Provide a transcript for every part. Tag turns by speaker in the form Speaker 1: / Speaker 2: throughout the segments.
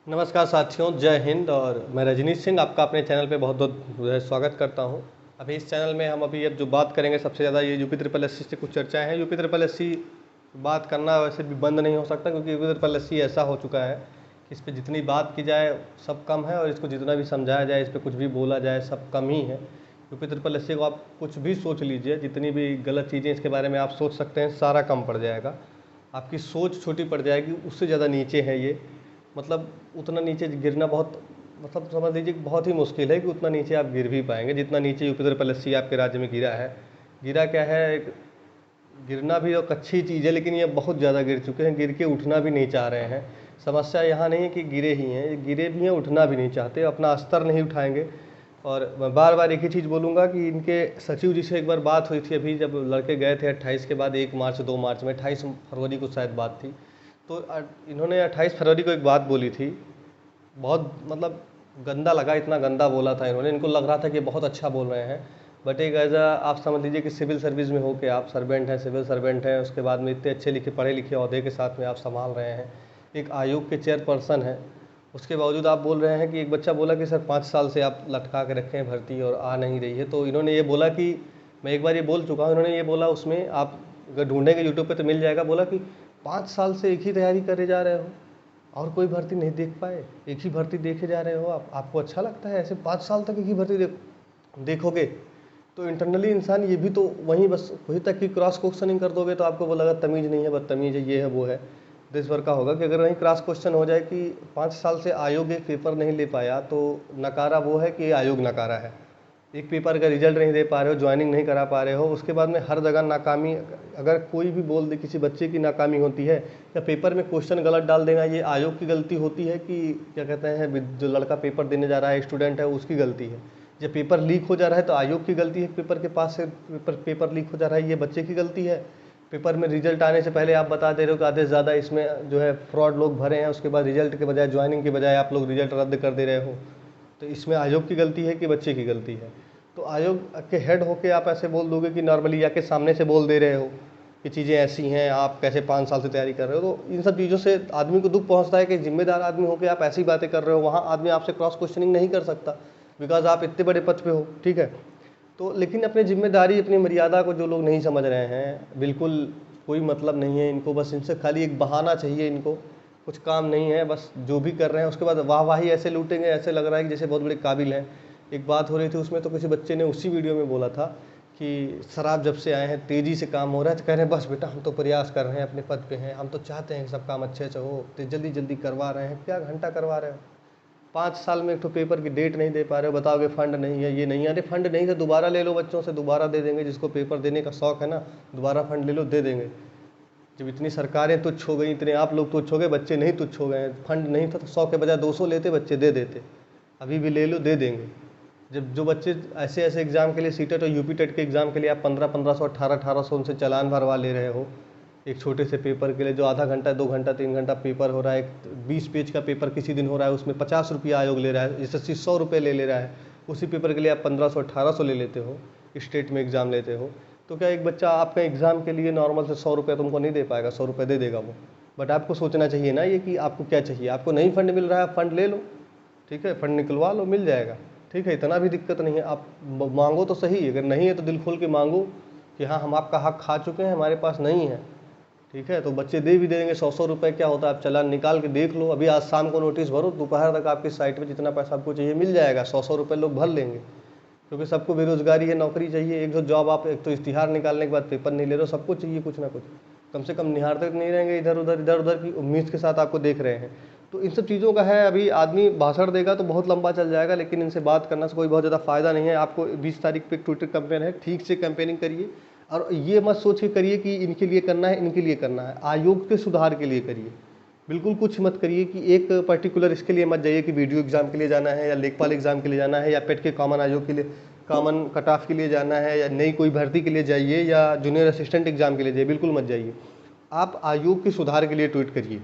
Speaker 1: नमस्कार साथियों, जय हिंद। और मैं रजनीश सिंह आपका अपने चैनल पे बहुत बहुत स्वागत करता हूं। अभी इस चैनल में हम अब जो बात करेंगे सबसे ज़्यादा ये यूपी ट्रिपल एस सी से कुछ चर्चाएं हैं। यूपी ट्रिपल एस सी बात करना वैसे भी बंद नहीं हो सकता, क्योंकि यूपी ट्रिपल एस सी ऐसा हो चुका है कि इस पर जितनी बात की जाए सब कम है, और इसको जितना भी समझाया जाए, इस पर कुछ भी बोला जाए सब कम ही है। यूपी ट्रिपल एस सी को आप कुछ भी सोच लीजिए, जितनी भी गलत चीज़ें इसके बारे में आप सोच सकते हैं सारा कम पड़ जाएगा। आपकी सोच छोटी पड़ जाएगी, उससे ज़्यादा नीचे है ये। मतलब उतना नीचे गिरना बहुत, मतलब समझ लीजिए बहुत ही मुश्किल है कि उतना नीचे आप गिर भी पाएंगे जितना नीचे यूपी ट्रिपल एस सी आपके राज्य में गिरा है। गिरा क्या है, गिरना भी एक अच्छी चीज़ है, लेकिन ये बहुत ज़्यादा गिर चुके हैं, गिर के उठना भी नहीं चाह रहे हैं। समस्या यहाँ नहीं है कि गिरे ही हैं, ये गिरे भी हैं, उठना भी नहीं चाहते, अपना स्तर नहीं उठाएंगे। और मैं बार बार एक ही चीज़ बोलूँगा कि इनके सचिव जी से एक बार बात हुई थी, अभी जब लड़के गए थे 28 के बाद, 1 मार्च 2 मार्च में, 28 फरवरी को शायद बात थी। तो इन्होंने 28 फरवरी को एक बात बोली थी, बहुत मतलब गंदा लगा, इतना गंदा बोला था इन्होंने। इनको लग रहा था कि बहुत अच्छा बोल रहे हैं, बट एक एज आप समझ लीजिए कि सिविल सर्विस में हो के आप सर्वेंट हैं, सिविल सर्वेंट हैं, उसके बाद में इतने अच्छे लिखे पढ़े लिखे अहदे के साथ में आप संभाल रहे हैं, एक आयोग के चेयरपर्सन हैं, उसके बावजूद आप बोल रहे हैं कि एक बच्चा बोला कि सर 5 साल से आप लटका के रखे हैं भर्ती और आ नहीं रही है। तो इन्होंने ये बोला कि मैं एक बार ये बोल चुका हूँ, इन्होंने ये बोला उसमें, आप अगर ढूंढेंगे यूट्यूब पे तो मिल जाएगा, बोला कि 5 साल से एक ही तैयारी करे जा रहे हो और कोई भर्ती नहीं देख पाए, एक ही भर्ती देखे जा रहे हो आपको अच्छा लगता है ऐसे 5 साल तक एक ही भर्ती देखोगे? तो इंटरनली इंसान ये भी तो वहीं बस वहीं तक कि क्रॉस क्वेश्चनिंग कर दोगे तो आपको वो लगा तमीज़ नहीं है, बदतमीज़ है, ये है वो है। देश भर का होगा कि अगर वहीं क्रॉस क्वेश्चन हो जाए कि 5 साल से आयोग एक पेपर नहीं ले पाया, तो नकारा वो है कि आयोग नकारा है। एक पेपर का रिजल्ट नहीं दे पा रहे हो, ज्वाइनिंग नहीं करा पा रहे हो, उसके बाद में हर जगह नाकामी। अगर कोई भी बोल दे किसी बच्चे की नाकामी होती है या पेपर में क्वेश्चन गलत डाल देना, ये आयोग की गलती होती है कि क्या कहते हैं, जो लड़का पेपर देने जा रहा है, स्टूडेंट है, उसकी गलती है? जब पेपर लीक हो जा रहा है तो आयोग की गलती है, पेपर के पास से पेपर लीक हो जा रहा है, ये बच्चे की गलती है? पेपर में रिजल्ट आने से पहले आप बता दे रहे हो कि आधे से ज़्यादा इसमें जो है फ्रॉड लोग भरे हैं, उसके बाद रिजल्ट के बजाय, ज्वाइनिंग के बजाय आप लोग रिजल्ट रद्द कर दे रहे हो। तो इसमें आयोग की गलती है कि बच्चे की गलती है? तो आयोग के हेड होके आप ऐसे बोल दोगे कि नॉर्मली आके सामने से बोल दे रहे हो कि चीज़ें ऐसी हैं, आप कैसे 5 साल से तैयारी कर रहे हो? तो इन सब चीज़ों से आदमी को दुख पहुंचता है कि जिम्मेदार आदमी होकर आप ऐसी बातें कर रहे हो, वहाँ आदमी आपसे क्रॉस क्वेश्चनिंग नहीं कर सकता, बिकॉज आप इतने बड़े पद पे हो, ठीक है? तो लेकिन अपनी जिम्मेदारी, अपनी मर्यादा को जो लोग नहीं समझ रहे हैं, बिल्कुल कोई मतलब नहीं है इनको, बस इनसे खाली एक बहाना चाहिए इनको, कुछ काम नहीं है, बस जो भी कर रहे हैं उसके बाद वाहवाही ऐसे लूटेंगे, ऐसे लग रहा है कि जैसे बहुत बड़े काबिल हैं। एक बात हो रही थी उसमें, तो किसी बच्चे ने उसी वीडियो में बोला था कि सर आप जब से आए हैं तेज़ी से काम हो रहा है, तो कह रहे हैं बस बेटा हम तो प्रयास कर रहे हैं, अपने पद पे हैं, हम तो चाहते हैं कि सब काम अच्छे से हो, तो जल्दी जल्दी करवा रहे हैं। क्या घंटा करवा रहे हो? 5 साल में एक तो पेपर की डेट नहीं दे पा रहे हो, बताओगे फंड नहीं है, ये नहीं है। अरे फंड नहीं तो दोबारा ले लो, बच्चों से दोबारा दे देंगे, जिसको पेपर देने का शौक है ना, दोबारा फंड ले लो, दे देंगे। जब इतनी सरकारें तुच्छ हो गई, इतने आप लोग तुच्छ हो गए, बच्चे नहीं तुच्छ हो गए। फंड नहीं था तो 100 के बजाय 200 लेते, बच्चे दे देते। अभी भी ले लो, दे देंगे। जब जो बच्चे ऐसे ऐसे एग्ज़ाम के लिए, सीटेट और यूपी टेट के एग्ज़ाम के लिए आप 1500 1800 उनसे चालान भरवा ले रहे हो, एक छोटे से पेपर के लिए जो आधा घंटा 2 घंटा 3 घंटा पेपर हो रहा है, एक 20 पेज का पेपर किसी दिन हो रहा है, उसमें 50 रुपया आयोग ले रहा है, जैसे 100 रुपये ले रहा है, उसी पेपर के लिए आप 1500 1800 ले लेते हो, स्टेट में एग्ज़ाम लेते हो। तो क्या एक बच्चा आपका एग्ज़ाम के लिए नॉर्मल से 100 रुपये तुमको नहीं दे पाएगा? 100 रुपये दे देगा वो। बट आपको सोचना चाहिए ना ये कि आपको क्या चाहिए। आपको नहीं फंड मिल रहा है, आप फंड ले लो, ठीक है, फंड निकलवा लो, मिल जाएगा, ठीक है, इतना भी दिक्कत नहीं है। आप मांगो तो सही, अगर नहीं है तो दिल खोल के मांगो कि हाँ हम आपका हक खा चुके हैं, हमारे पास नहीं है, ठीक है। तो बच्चे दे भी देंगे, 100 रुपये क्या होता है, आप चालान निकाल के देख लो। अभी आज शाम को नोटिस भरो, दोपहर तक आपकी साइट पे जितना पैसा आपको चाहिए मिल जाएगा, 100 रुपये लोग भर लेंगे, क्योंकि सबको बेरोजगारी है, नौकरी चाहिए। एक जो जॉब, आप एक तो इश्तिहार निकालने के बाद पेपर नहीं ले रहे हो, सबको चाहिए कुछ ना कुछ, कम से कम निहारते नहीं रहेंगे इधर उधर की उम्मीद के साथ आपको देख रहे हैं। तो इन सब चीज़ों का है, अभी आदमी भाषण देगा तो बहुत लंबा चल जाएगा, लेकिन इनसे बात करने से कोई बहुत ज़्यादा फ़ायदा नहीं है। आपको 20 तारीख पे ट्विटर कैंपेन है, ठीक से कैंपेनिंग करिए, और ये मत सोच के करिए कि इनके लिए करना है, इनके लिए करना है, आयोग के सुधार के लिए करिए। बिल्कुल कुछ मत करिए कि एक पर्टिकुलर इसके लिए मत जाइए कि वीडियो एग्ज़ाम के लिए जाना है, या लेखपाल एग्ज़ाम के लिए जाना है, या पेट के कॉमन आयोग के लिए, कॉमन कट ऑफ के लिए जाना है, या नई कोई भर्ती के लिए जाइए, या जूनियर असिस्टेंट एग्ज़ाम के लिए जाइए, बिल्कुल मत जाइए। आप आयोग के सुधार के लिए ट्वीट करिए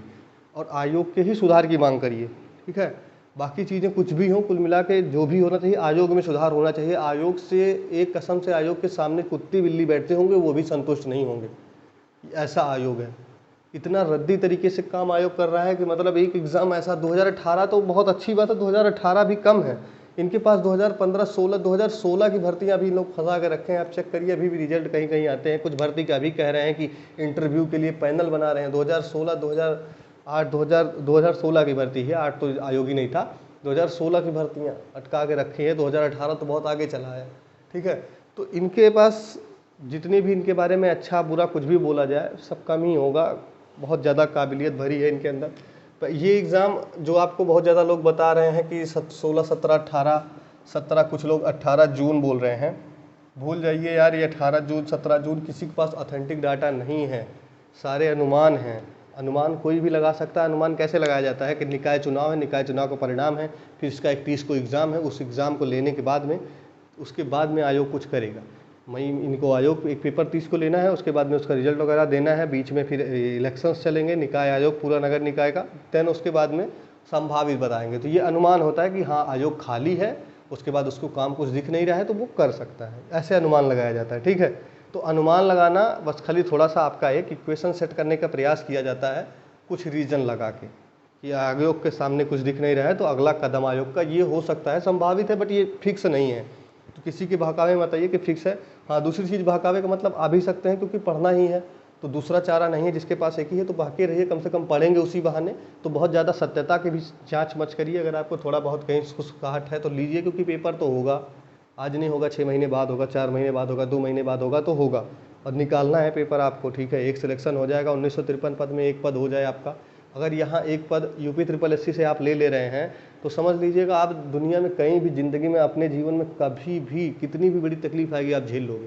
Speaker 1: और आयोग के ही सुधार की मांग करिए, ठीक है। बाकी चीज़ें कुछ भी हों, कुल मिला के जो भी होना चाहिए, आयोग में सुधार होना चाहिए। आयोग से एक कसम से, आयोग के सामने कुत्ती बिल्ली बैठते होंगे वो भी संतुष्ट नहीं होंगे, ऐसा आयोग है। इतना रद्दी तरीके से काम आयोग कर रहा है कि मतलब एक एग्ज़ाम ऐसा 2018 तो बहुत अच्छी बात है, 2018 भी कम है, इनके पास 2015, 16, 2016 की भर्तियां भी लोग फंसा के रखे हैं। आप चेक करिए, अभी भी रिजल्ट कहीं कहीं आते हैं, कुछ भर्ती का अभी कह रहे हैं कि इंटरव्यू के लिए पैनल बना रहे हैं। 2016, 2008, 2016 की भर्ती है, 8 तो आयोग ही नहीं था, 2016 की भर्तियां अटका के रखी है, 2018 तो बहुत आगे चला है। ठीक है, तो इनके पास जितनी भी इनके बारे में अच्छा बुरा कुछ भी बोला जाए सब कम ही होगा, बहुत ज़्यादा काबिलियत भरी है इनके अंदर। पर ये एग्ज़ाम जो आपको बहुत ज़्यादा लोग बता रहे हैं कि 16, 17, 18, 17, कुछ लोग 18 जून बोल रहे हैं, भूल जाइए यार, ये 18 जून 17 जून किसी के पास ऑथेंटिक डाटा नहीं है, सारे अनुमान हैं। अनुमान कोई भी लगा सकता है। अनुमान कैसे लगाया जाता है कि निकाय चुनाव है, निकाय चुनाव का परिणाम है, फिर इसका एक 30 को एग्ज़ाम है, उस एग्ज़ाम को लेने के बाद में उसके बाद में आयोग कुछ करेगा। इनको आयोग एक पेपर 30 को लेना है, उसके बाद में उसका रिजल्ट वगैरह देना है, बीच में फिर इलेक्शंस चलेंगे, निकाय आयोग पूरा नगर निकाय का, देन उसके बाद में संभावित बताएंगे। तो ये अनुमान होता है कि हाँ आयोग खाली है, उसके बाद उसको काम कुछ दिख नहीं रहा है तो वो कर सकता है, ऐसे अनुमान लगाया जाता है। ठीक है, तो अनुमान लगाना बस खाली थोड़ा सा आपका एक इक्वेशन सेट करने का प्रयास किया जाता है कुछ रीजन लगा के कि आयोग के सामने कुछ दिख नहीं रहा है तो अगला कदम आयोग का ये हो सकता है, संभावित है, बट ये फिक्स नहीं है। तो किसी के बहकावे में बताइए कि फिक्स है। हाँ, दूसरी चीज़ बहकावे का मतलब आ भी सकते हैं क्योंकि पढ़ना ही है, तो दूसरा चारा नहीं है, जिसके पास एक ही है तो बहके रहिए, कम से कम पढ़ेंगे उसी बहाने। तो बहुत ज़्यादा सत्यता की भी जांच मच करिए, अगर आपको थोड़ा बहुत कहीं खुशकाहट है तो लीजिए, क्योंकि पेपर तो होगा, आज नहीं होगा, 6 महीने बाद होगा, 4 महीने बाद होगा, 2 महीने बाद होगा, तो होगा और निकालना है पेपर आपको। ठीक है, एक सिलेक्शन हो जाएगा, 1953 पद में एक पद हो जाए आपका। अगर यहाँ एक पद यूपी SSSC से आप ले रहे हैं तो समझ लीजिएगा आप दुनिया में कहीं भी ज़िंदगी में अपने जीवन में कभी भी कितनी भी बड़ी तकलीफ आएगी आप झेल लोगे,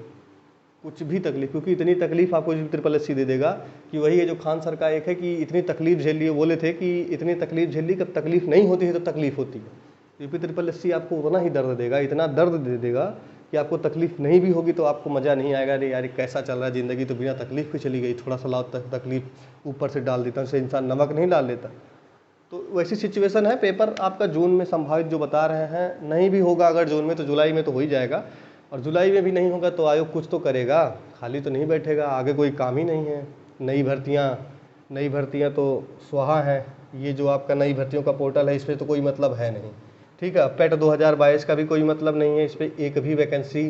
Speaker 1: कुछ भी तकलीफ, क्योंकि इतनी तकलीफ आपको यूपी SSSC दे देगा कि वही है जो खान सर का एक है कि इतनी तकलीफ झेल ली, बोले थे कि इतनी तकलीफ झेल ली, कब तकलीफ नहीं होती है तो तकलीफ होती है। यूपी SSSC आपको उतना ही दर्द देगा, इतना दर्द दे देगा कि आपको तकलीफ नहीं भी होगी तो आपको मज़ा नहीं आएगा, अरे यार कैसा चल रहा है ज़िंदगी, तो बिना तकलीफ की चली गई, थोड़ा सा लाओ तकलीफ ऊपर से डाल देता, उससे इंसान नमक नहीं डाल लेता। तो वैसी सिचुएशन है। पेपर आपका जून में संभावित जो बता रहे हैं, नहीं भी होगा अगर जून में तो जुलाई में तो हो ही जाएगा, और जुलाई में भी नहीं होगा तो आयोग कुछ तो करेगा, खाली तो नहीं बैठेगा, आगे कोई काम ही नहीं है। नई भर्तियाँ तो स्वाहा है, ये जो आपका नई भर्तियों का पोर्टल है इस पर तो कोई मतलब है नहीं। ठीक है, पेट 2022 का भी कोई मतलब नहीं है, इस पर एक भी वैकेंसी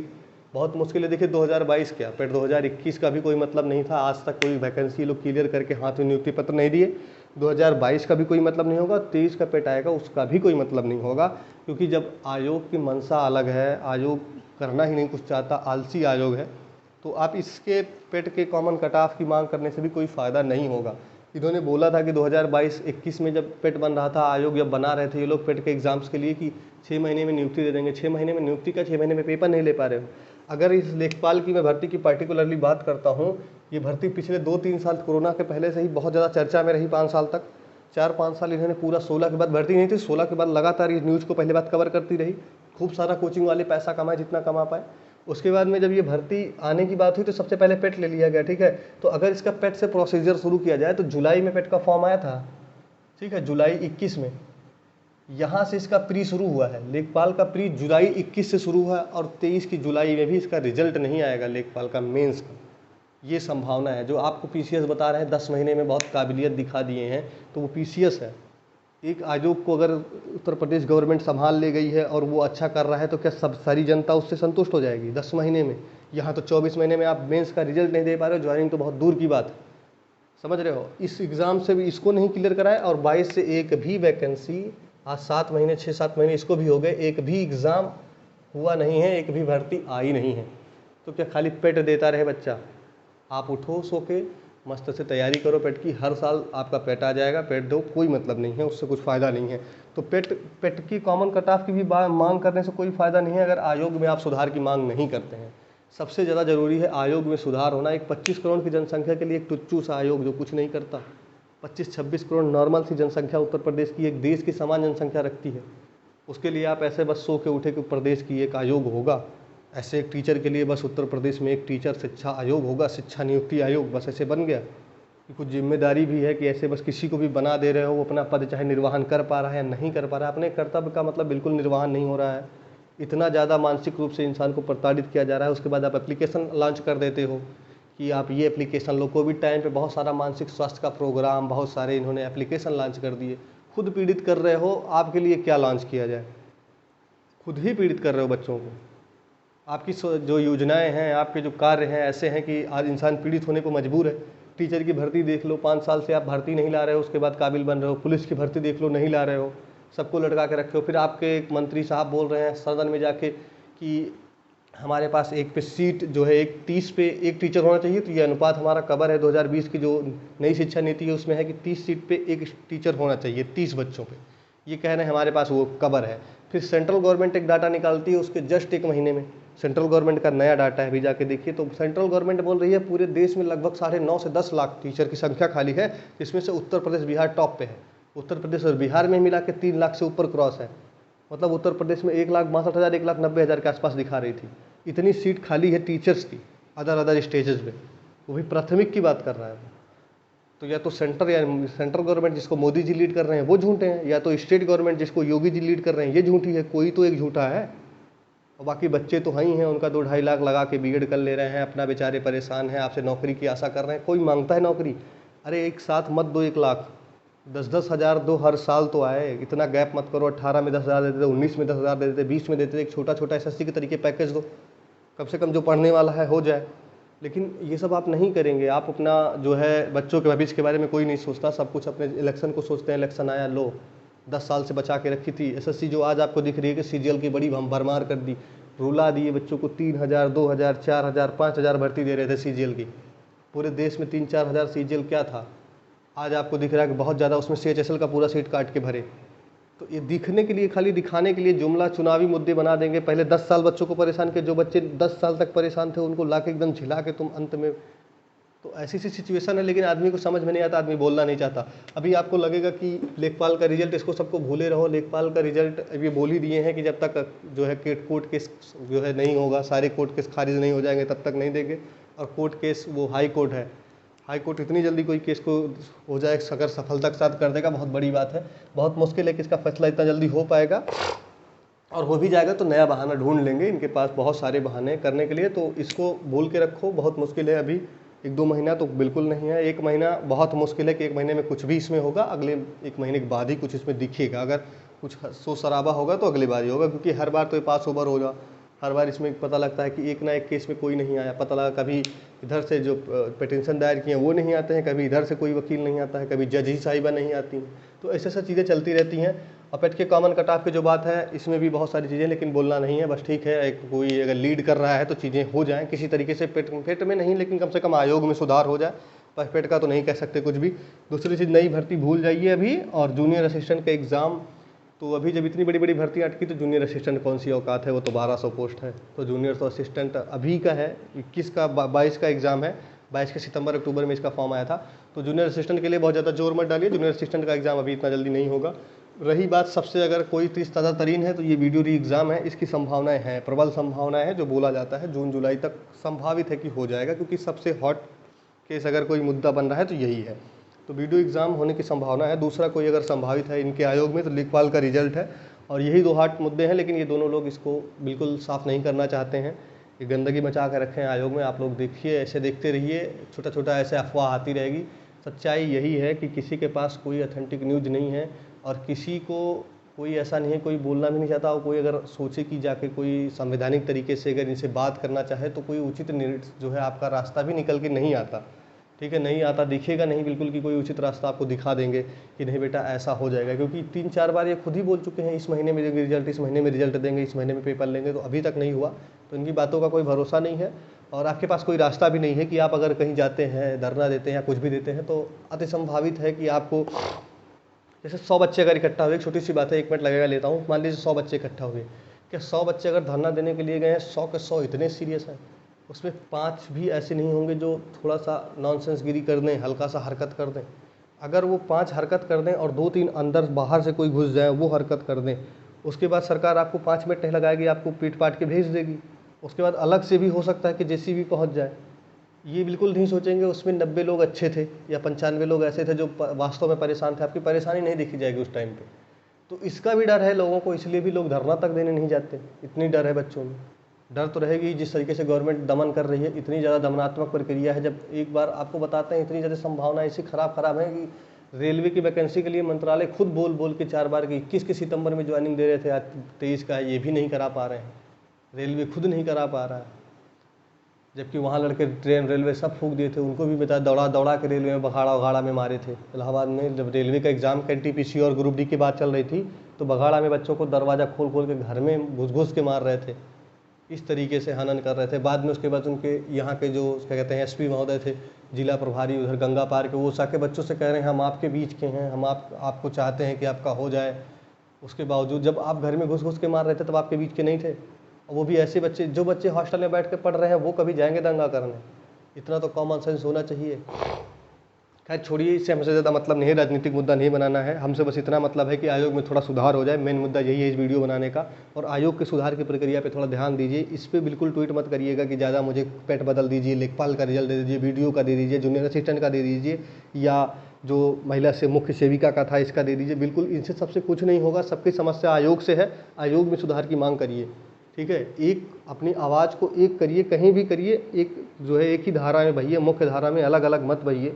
Speaker 1: बहुत मुश्किल है। देखिए 2022 क्या, पेट 2021 का भी कोई मतलब नहीं था, आज तक कोई वैकेंसी लोग क्लियर करके हाथ में नियुक्ति पत्र नहीं दिए। 2022 का भी कोई मतलब नहीं होगा, 23 का पेट आएगा उसका भी कोई मतलब नहीं होगा, क्योंकि जब आयोग की मंशा अलग है, आयोग करना ही नहीं कुछ चाहता, आलसी आयोग है, तो आप इसके पेट के कॉमन कट ऑफ की मांग करने से भी कोई फ़ायदा नहीं होगा। इन्होंने बोला था कि 2022-21 में जब पेट बन रहा था, आयोग जब बना रहे थे ये लोग पेट के एग्ज़ाम्स के लिए कि 6 महीने में नियुक्ति दे देंगे। 6 महीने में नियुक्ति का, 6 महीने में पेपर नहीं ले पा रहे हो। अगर इस लेखपाल की मैं भर्ती की पर्टिकुलरली बात करता हूँ, ये भर्ती पिछले 2-3 साल कोरोना के पहले से ही बहुत ज़्यादा चर्चा में रही, 5 साल तक, 4-5 साल इन्होंने पूरा 16 के बाद भर्ती नहीं थी, 16 के बाद लगातार ये न्यूज़ को पहले बात कवर करती रही, खूब सारा कोचिंग वाले पैसा कमाए जितना कमा पाए। उसके बाद में जब ये भर्ती आने की बात हुई तो सबसे पहले पेट ले लिया गया। ठीक है, तो अगर इसका पेट से प्रोसीजर शुरू किया जाए तो जुलाई में पेट का फॉर्म आया था, ठीक है, जुलाई 21 में, यहाँ से इसका प्री शुरू हुआ है, लेखपाल का प्री जुलाई 21 से शुरू हुआ और 23 की जुलाई में भी इसका रिजल्ट नहीं आएगा लेखपाल का मेंस का, ये संभावना है। जो आपको PCS बता रहे हैं 10 महीने में बहुत काबिलियत दिखा दिए हैं, तो वो PCS है। एक आयोग को अगर उत्तर प्रदेश गवर्नमेंट संभाल ले गई है और वो अच्छा कर रहा है तो क्या सब सारी जनता उससे संतुष्ट हो जाएगी 10 महीने में? यहाँ तो 24 महीने में आप मेंस का रिजल्ट नहीं दे पा रहे हो, ज्वाइनिंग तो बहुत दूर की बात है, समझ रहे हो। इस एग्ज़ाम से भी इसको नहीं क्लियर कराए और 22 से एक भी वैकेंसी, आज 7 महीने 6-7 महीने इसको भी हो गए, एक भी एग्ज़ाम हुआ नहीं है, एक भी भर्ती आई नहीं है, तो क्या खाली पेट देता रहे बच्चा? आप उठो सो के मस्त से तैयारी करो पेट की, हर साल आपका पेट आ जाएगा, पेट दो, कोई मतलब नहीं है, उससे कुछ फ़ायदा नहीं है। तो पेट की कॉमन कट ऑफ की भी मांग करने से कोई फ़ायदा नहीं है अगर आयोग में आप सुधार की मांग नहीं करते हैं। सबसे ज़्यादा ज़रूरी है आयोग में सुधार होना। एक 25 करोड़ की जनसंख्या के लिए एक टुच्चू सा आयोग जो कुछ नहीं करता, 25-26 करोड़ नॉर्मल सी जनसंख्या उत्तर प्रदेश की, एक देश की समान जनसंख्या रखती है, उसके लिए आप ऐसे बस सो के उठे कि प्रदेश की एक आयोग होगा, ऐसे एक टीचर के लिए बस उत्तर प्रदेश में एक टीचर शिक्षा आयोग होगा, शिक्षा नियुक्ति आयोग, बस ऐसे बन गया कि कुछ जिम्मेदारी भी है कि ऐसे बस किसी को भी बना दे रहे हो, वो अपना पद चाहे निर्वहन कर पा रहा है या नहीं कर पा रहा है, अपने कर्तव्य का मतलब बिल्कुल निर्वहन नहीं हो रहा है, इतना ज़्यादा मानसिक रूप से इंसान को प्रताड़ित किया जा रहा है। उसके बाद आप एप्लीकेशन लॉन्च कर देते हो कि आप ये एप्लीकेशन लो। कोविड टाइम पे बहुत सारा मानसिक स्वास्थ्य का प्रोग्राम, बहुत सारे इन्होंने एप्लीकेशन लॉन्च कर दिए। खुद पीड़ित कर रहे हो, आपके लिए क्या लॉन्च किया जाए? खुद ही पीड़ित कर रहे हो बच्चों को। आपकी जो योजनाएं हैं, आपके जो कार्य हैं ऐसे हैं कि आज इंसान पीड़ित होने को मजबूर है। टीचर की भर्ती देख लो, 5 साल से आप भर्ती नहीं ला रहे हो, उसके बाद काबिल बन रहे हो। पुलिस की भर्ती देख लो, नहीं ला रहे हो, सबको लटका के रखे हो। फिर आपके एक मंत्री साहब बोल रहे हैं सदन में जाके कि हमारे पास एक पे सीट जो है, एक 30 पे एक टीचर होना चाहिए। तो ये अनुपात हमारा कबर है 2020 की जो नई शिक्षा नीति है उसमें है कि 30 सीट पे एक टीचर होना चाहिए 30 बच्चों पे। ये कह रहे हैं हमारे पास वो कबर है। फिर सेंट्रल गवर्नमेंट एक डाटा निकालती है, उसके जस्ट एक महीने में सेंट्रल गवर्नमेंट का नया डाटा है, अभी जाके देखिए। तो सेंट्रल गवर्नमेंट बोल रही है पूरे देश में लगभग 9.5 से 10 लाख टीचर की संख्या खाली है, जिसमें से उत्तर प्रदेश बिहार टॉप पे है। उत्तर प्रदेश और बिहार में मिला के 3 लाख से ऊपर क्रॉस है। मतलब उत्तर प्रदेश में 1,62,000 1,90,000 के आसपास दिखा रही थी। इतनी सीट खाली है टीचर्स की अदर स्टेजेस में, वो भी प्राथमिक की बात कर रहा है। तो या तो सेंट्रल गवर्नमेंट जिसको मोदी जी लीड कर रहे हैं वो झूठे हैं, या तो स्टेट गवर्नमेंट जिसको योगी जी लीड कर रहे हैं ये झूठी है। कोई तो एक झूठा है, और बाकी बच्चे तो हैं ही हैं। उनका 2-2.5 लाख लगा के बीएड कर ले रहे हैं, अपना बेचारे परेशान हैं, आपसे नौकरी की आशा कर रहे हैं। कोई मांगता है नौकरी? अरे एक साथ मत दो 1 लाख, 10-10 हज़ार दो हर साल तो आए। इतना गैप मत करो। 18 में 10,000 देते थे, 19 में 10,000 देते थे, 20 में देते थे। एक छोटा छोटा एसएससी के तरीके पैकेज दो, कम से कम जो पढ़ने वाला है हो जाए। लेकिन ये सब आप नहीं करेंगे। आप अपना जो है बच्चों के भविष्य के बारे में कोई नहीं सोचता, सब कुछ अपने इलेक्शन को सोचते हैं। इलेक्शन आया, लो 10 साल से बचा के रखी थी एसएससी जो आज आपको दिख रही है कि सीजीएल की बड़ी भरमार कर दी, रुला दिए बच्चों को। 3,000 2,000 4,000 5,000 भर्ती दे रहे थे सीजीएल की। पूरे देश में 3-4 हज़ार सीजीएल क्या था, आज आपको दिख रहा है कि बहुत ज़्यादा। उसमें सीएचएसएल का पूरा सीट काट के भरे। तो ये दिखने के लिए, खाली दिखाने के लिए जुमला, चुनावी मुद्दे बना देंगे। पहले 10 साल बच्चों को परेशान किए, जो बच्चे 10 साल तक परेशान थे उनको लाके एकदम झिला के तुम अंत में। तो ऐसी सी सिचुएशन है, लेकिन आदमी को समझ में नहीं आता, आदमी बोलना नहीं चाहता। अभी आपको लगेगा कि लेखपाल का रिजल्ट, इसको सबको भूले रहो। लेखपाल का रिजल्ट अभी बोल ही दिए हैं कि जब तक जो है कोर्ट केस जो है नहीं होगा, सारे कोर्ट केस खारिज नहीं हो जाएंगे तब तक नहीं देंगे। और कोर्ट केस वो हाई कोर्ट है, हाई कोर्ट इतनी जल्दी कोई केस को हो जाए, अगर सफलता के साथ कर देगा बहुत बड़ी बात है। बहुत मुश्किल है कि इसका फैसला इतना जल्दी हो पाएगा, और हो भी जाएगा तो नया बहाना ढूंढ लेंगे। इनके पास बहुत सारे बहाने करने के लिए, तो इसको बोल के रखो। बहुत मुश्किल है, अभी 1-2 महीना तो बिल्कुल नहीं है। 1 महीना बहुत मुश्किल है कि 1 महीने में कुछ भी इसमें होगा। अगले 1 महीने के बाद ही कुछ इसमें दिखेगा। अगर कुछ शोर शराबा होगा तो अगली बार ही होगा, क्योंकि हर बार तो ये पास ओवर होगा। हर बार इसमें पता लगता है कि एक ना एक केस में कोई नहीं आया। पता लगा कभी इधर से जो पिटीशन दायर किए हैं वो नहीं आते हैं, कभी इधर से कोई वकील नहीं आता है, कभी जज ही साहिबा नहीं आती हैं। तो ऐसे ऐसी चीज़ें चलती रहती हैं। और पेट के कॉमन कट ऑफ की जो बात है, इसमें भी बहुत सारी चीज़ें, लेकिन बोलना नहीं है बस। ठीक है, एक कोई अगर लीड कर रहा है तो चीज़ें हो जाएँ किसी तरीके से। पेट में नहीं, लेकिन कम से कम आयोग में सुधार हो जाए। पर पेट का तो नहीं कह सकते कुछ भी। दूसरी चीज़, नई भर्ती भूल जाइए अभी। और जूनियर असिस्टेंट का एग्ज़ाम, तो अभी जब इतनी बड़ी बड़ी भर्ती अटकी तो जूनियर असिस्टेंट कौन सी औकात है, वो तो 1200 पोस्ट है। तो जूनियर तो असिस्टेंट अभी का है, 21 का 22 का एग्ज़ाम है। 22 के सितंबर अक्टूबर में इसका फॉर्म आया था। तो जूनियर असिस्टेंट के लिए बहुत ज़्यादा जोर मत डालिए। जूनियर असिस्टेंट का एग्ज़ाम अभी इतना जल्दी नहीं होगा। रही बात सबसे अगर कोई चीज़ ताज़ा तरीन है तो ये वीडियो री एग्ज़ाम है। इसकी संभावनाएं हैं, प्रबल संभावनाएं हैं। जो बोला जाता है जून जुलाई तक संभावित है कि हो जाएगा, क्योंकि सबसे हॉट केस अगर कोई मुद्दा बन रहा है तो यही है। तो वीडियो एग्ज़ाम होने की संभावना है। दूसरा कोई अगर संभावित है इनके आयोग में तो लेखपाल का रिजल्ट है। और यही 2 हॉट मुद्दे हैं, लेकिन ये दोनों लोग इसको बिल्कुल साफ़ नहीं करना चाहते हैं। ये गंदगी मचा कर रखे हैं आयोग में। आप लोग देखिए, ऐसे देखते रहिए, छोटा छोटा ऐसे अफवाह आती रहेगी। सच्चाई यही है कि किसी के पास कोई ऑथेंटिक न्यूज़ नहीं है, और किसी को कोई ऐसा नहीं है, कोई बोलना भी नहीं चाहता। और कोई अगर सोचे कि जाके कोई संवैधानिक तरीके से अगर इनसे बात करना चाहे तो कोई उचित जो है आपका रास्ता भी निकल के नहीं आता। ठीक है, नहीं आता, दिखेगा नहीं बिल्कुल कि कोई उचित रास्ता आपको दिखा देंगे कि नहीं बेटा ऐसा हो जाएगा। क्योंकि 3-4 बार ये खुद ही बोल चुके हैं इस महीने में देंगे रिजल्ट, इस महीने में रिजल्ट देंगे, इस महीने में पेपर लेंगे, तो अभी तक नहीं हुआ। तो इनकी बातों का कोई भरोसा नहीं है। और आपके पास कोई रास्ता भी नहीं है कि आप अगर कहीं जाते हैं, धरना देते हैं या कुछ भी देते हैं, तो अति संभावित है कि आपको, जैसे 100 बच्चे अगर इकट्ठा हुए, एक छोटी सी बात है, 1 मिनट लगेगा, लेता हूँ। मान लीजिए 100 बच्चे इकट्ठा हुए। क्या 100 बच्चे अगर धरना देने के लिए गए हैं, 100 के 100 इतने सीरियस हैं? उसमें 5 भी ऐसे नहीं होंगे जो थोड़ा सा नॉनसेंस गिरी कर दें, हल्का सा हरकत कर दें। अगर वो 5 हरकत कर दें और 2-3 अंदर बाहर से कोई घुस जाए, वो हरकत कर दें, उसके बाद सरकार आपको 5 मिनट नहीं लगाएगी, आपको पीट पाट के भेज देगी। उसके बाद अलग से भी हो सकता है कि जेसीबी पहुंच जाए। ये बिल्कुल नहीं सोचेंगे उसमें 90 लोग अच्छे थे या 95 लोग ऐसे थे जो वास्तव में परेशान थे। आपकी परेशानी नहीं देखी जाएगी उस टाइम पे। तो इसका भी डर है लोगों को, इसलिए भी लोग धरना तक देने नहीं जाते। इतनी डर है बच्चों में। डर तो रहेगी। जिस तरीके से गवर्नमेंट दमन कर रही है, इतनी ज़्यादा दमनात्मक प्रक्रिया है, जब एक बार आपको बताते हैं इतनी ज़्यादा संभावना ऐसी खराब है कि रेलवे की वैकेंसी के लिए मंत्रालय खुद बोल बोल के 4 बार कि 21 के सितंबर में ज्वाइनिंग दे रहे थे, आज 23 का है, ये भी नहीं करा पा रहे हैं। रेलवे खुद नहीं करा पा रहा है, जबकि वहाँ लड़के ट्रेन रेलवे सब फूंक दिए थे, उनको भी बता दौड़ा दौड़ा के रेलवे में बघाड़ा उघाड़ा में मारे थे। इलाहाबाद में जब रेलवे का एग्ज़ाम NTPC और ग्रुप डी की बात चल रही थी, तो बघाड़ा में बच्चों को दरवाज़ा खोल खोल के घर में घुस घुस के मार रहे थे, इस तरीके से हनन कर रहे थे। बाद में उसके बाद उनके यहाँ के जो क्या कहते हैं SP महोदय थे, जिला प्रभारी उधर गंगा पार के, वो साके बच्चों से कह रहे हैं हम आपके बीच के हैं, हम आपको चाहते हैं कि आपका हो जाए। उसके बावजूद जब आप घर में घुस घुस के मार रहे थे तब आपके बीच के नहीं थे। और वो भी ऐसे बच्चे, जो बच्चे हॉस्टल में बैठ के पढ़ रहे हैं, वो कभी जाएंगे दंगा करने? इतना तो कॉमन सेंस होना चाहिए। खैर छोड़िए, इससे हमसे ज़्यादा मतलब नहीं है, राजनीतिक मुद्दा नहीं बनाना है हमसे। बस इतना मतलब है कि आयोग में थोड़ा सुधार हो जाए, मेन मुद्दा यही है इस वीडियो बनाने का। और आयोग के सुधार की प्रक्रिया पे थोड़ा ध्यान दीजिए। इस पर बिल्कुल ट्वीट मत करिएगा कि ज़्यादा मुझे पेट बदल दीजिए, लेखपाल का रिजल्ट दे दीजिए, BDO का दे दीजिए, जूनियर असिस्टेंट का दे दीजिए, या जो महिला से मुख्य सेविका का था इसका दे दीजिए। बिल्कुल इनसे सबसे कुछ नहीं होगा, सबकी समस्या आयोग से है। आयोग में सुधार की मांग करिए, ठीक है। एक अपनी आवाज़ को एक करिए, कहीं भी करिए, एक जो है एक ही धारा में बहिए, मुख्य धारा में अलग अलग मत बहिए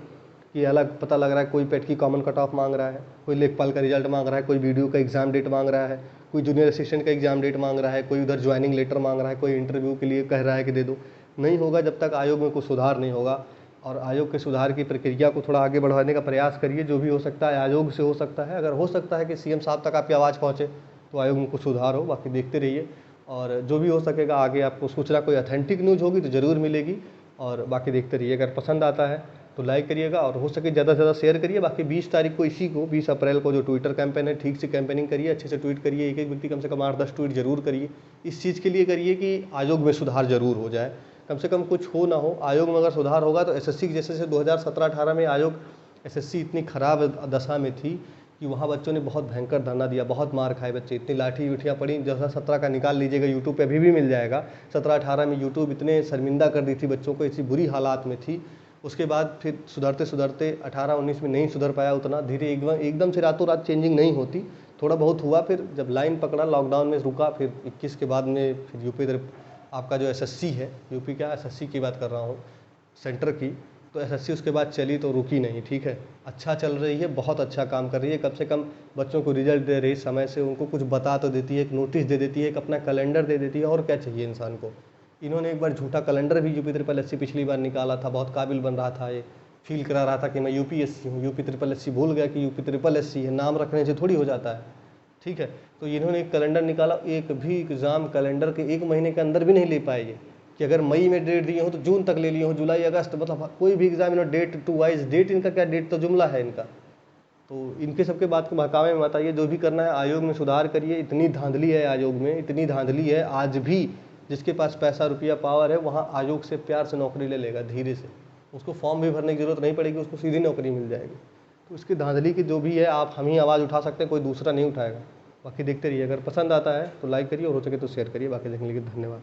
Speaker 1: कि अलग पता लग रहा है कोई पेट की कॉमन कट ऑफ मांग रहा है, कोई लेखपाल का रिजल्ट मांग रहा है, कोई BDO का एग्ज़ाम डेट मांग रहा है, कोई जूनियर असिस्टेंट का एग्ज़ाम डेट मांग रहा है, कोई उधर ज्वाइनिंग लेटर मांग रहा है, कोई इंटरव्यू के लिए कह रहा है कि दे दो। नहीं होगा जब तक आयोग में कुछ सुधार नहीं होगा। और आयोग के सुधार की प्रक्रिया को थोड़ा आगे बढ़ाने का प्रयास करिए, जो भी हो सकता है आयोग से हो सकता है। अगर हो सकता है कि CM साहब तक आपकी आवाज़ पहुँचे तो आयोग में कुछ सुधार हो। बाकी देखते रहिए, और जो भी हो सकेगा आगे आपको सूचना, कोई ऑथेंटिक न्यूज़ होगी तो ज़रूर मिलेगी। और बाकी देखते रहिए, अगर पसंद आता है तो लाइक करिएगा, और हो सके ज़्यादा से ज़्यादा शेयर करिए। बाकी 20 तारीख को, इसी को 20 अप्रैल को जो ट्विटर कैंपेन है, ठीक से कैंपेनिंग करिए, अच्छे से ट्वीट करिए। एक एक व्यक्ति कम से कम 8-10 ट्वीट जरूर करिए। इस चीज़ के लिए करिए कि आयोग में सुधार जरूर हो जाए, कम से कम कुछ हो ना हो। आयोग में अगर सुधार होगा तो SSC की जैसे 2017-18 में आयोग SSC इतनी ख़राब दशा में थी कि वहाँ बच्चों ने बहुत भयंकर धरना दिया, बहुत मार खाए बच्चे, इतनी लाठी उठियाँ पड़ी। 2017 का निकाल लीजिएगा, यूट्यूब पे अभी भी मिल जाएगा। 17-18 में यूट्यूब इतने शर्मिंदा कर दी थी बच्चों को, इतनी बुरी हालात में थी। उसके बाद फिर सुधरते सुधरते 18-19 में नहीं सुधर पाया उतना, धीरे एकदम से रातों रात चेंजिंग नहीं होती, थोड़ा बहुत हुआ। फिर जब लाइन पकड़ा, लॉकडाउन में रुका, फिर 21 के बाद में फिर यूपी आपका जो SSC है, यूपी क्या SSC की बात कर रहा हूँ, सेंटर की, तो SSC उसके बाद चली तो रुकी नहीं, ठीक है। अच्छा चल रही है, बहुत अच्छा काम कर रही है। कम से कम बच्चों को रिजल्ट दे रही है समय से, उनको कुछ बता तो देती है, एक नोटिस दे देती है, एक अपना कैलेंडर दे देती है, और क्या चाहिए इंसान को। इन्होंने एक बार झूठा कैलेंडर भी UP-SSC पिछली बार निकाला था, बहुत काबिल बन रहा था, ये फील करा रहा था कि मैं UPSC हूँ। UP-SSC भूल गया कि UP-SSC है, नाम रखने से थोड़ी हो जाता है, ठीक है। तो इन्होंने एक कैलेंडर निकाला, एक भी एग्ज़ाम कैलेंडर के 1 महीने के अंदर भी नहीं ले पाए ये, कि अगर मई में डेट दिए हो तो जून तक ले लिए हो, जुलाई अगस्त, मतलब कोई भी एग्जाम इन्होंने डेट टू वाइज डेट, इनका क्या डेट तो जुमला है इनका। तो इनके सबके बात को बहकावे में मत आइए, जो भी करना है आयोग में सुधार करिए। इतनी धांधली है आयोग में, इतनी धांधली है, आज भी जिसके पास पैसा रुपया पावर है वहाँ आयोग से प्यार से नौकरी ले लेगा धीरे से, उसको फॉर्म भी भरने की जरूरत नहीं पड़ेगी, उसको सीधी नौकरी मिल जाएगी। तो इसकी धांधली की जो भी है, आप हम ही आवाज़ उठा सकते हैं, कोई दूसरा नहीं उठाएगा। बाकी देखते रहिए, अगर पसंद आता है तो लाइक करिए, और हो सके तो शेयर करिए। बाकी देखने के लिए धन्यवाद।